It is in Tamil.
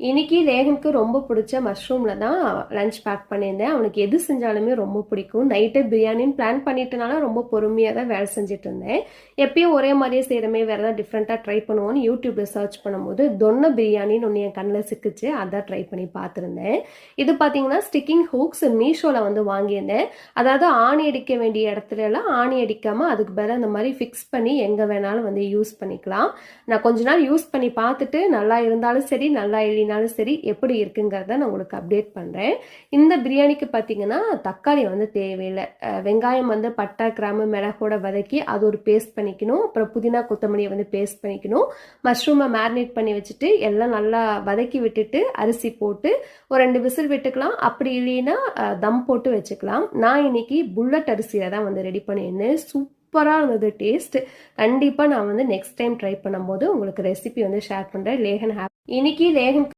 இன்னைக்கு லேகனுக்கு ரொம்ப பிடிச்ச மஷ்ரூம்ல தான் லஞ்ச் பேக் பண்ணியிருந்தேன். அவனுக்கு எது செஞ்சாலுமே ரொம்ப பிடிக்கும். நைட்டே பிரியாணின்னு பிளான் பண்ணிட்டனால ரொம்ப பொறுமையாக தான் வேலை செஞ்சுட்டு இருந்தேன். எப்பயும் ஒரே மாதிரியே செய்கிறமே வேறு ஏதாவது டிஃப்ரெண்ட்டாக ட்ரை பண்ணுவோன்னு யூடியூப்ல சர்ச் பண்ணும்போது தொன்ன பிரியாணின்னு ஒன்று என் கண்ணில் சிக்கிச்சு. அதான் ட்ரை பண்ணி பார்த்துருந்தேன். இது பார்த்தீங்கன்னா ஸ்டிக்கிங் ஹூக்ஸ் மீஷோவில் வந்து வாங்கியிருந்தேன். அதாவது ஆணி அடிக்க வேண்டிய இடத்துல எல்லாம் ஆணி அடிக்காமல் அதுக்கு பதிலாக அந்த மாதிரி ஃபிக்ஸ் பண்ணி எங்கே வேணாலும் வந்து யூஸ் பண்ணிக்கலாம். நான் கொஞ்ச நாள் யூஸ் பண்ணி பார்த்துட்டு நல்லா இருந்தாலும் சரி நல்லா இல்லைனாலும் சரி எப்படி இருக்குங்கிறத நான் உங்களுக்கு அப்டேட் பண்ணுறேன். இந்த பிரியாணிக்கு பார்த்தீங்கன்னா தக்காளி வந்து தேவையில்லை. வெங்காயம் வந்து பட்டை கிராம்பு மிளகோட வதக்கி அது ஒரு பேஸ்ட் பண்ணிக்கணும். அப்புறம் புதினா கொத்தமல்லியை வந்து பேஸ்ட் பண்ணிக்கணும். மஷ்ரூமை மேரினேட் பண்ணி வச்சுட்டு எல்லாம் நல்லா வதக்கி விட்டுட்டு அரிசி போட்டு ஒரு 2 விசில் விட்டுக்கலாம். அப்படி இல்லைன்னா தம் போட்டு வச்சுக்கலாம். நான் இன்னைக்கு புல்லட் அரிசியில் தான் வந்து ரெடி பண்ணியிருந்தேன். சூப்பராக இருந்தது டேஸ்ட். கண்டிப்பாக நான் வந்து நெக்ஸ்ட் டைம் ட்ரை பண்ணும்போது உங்களுக்கு ரெசிபி வந்து ஷேர் பண்ணுறேன். இன்னைக்கு லேகன்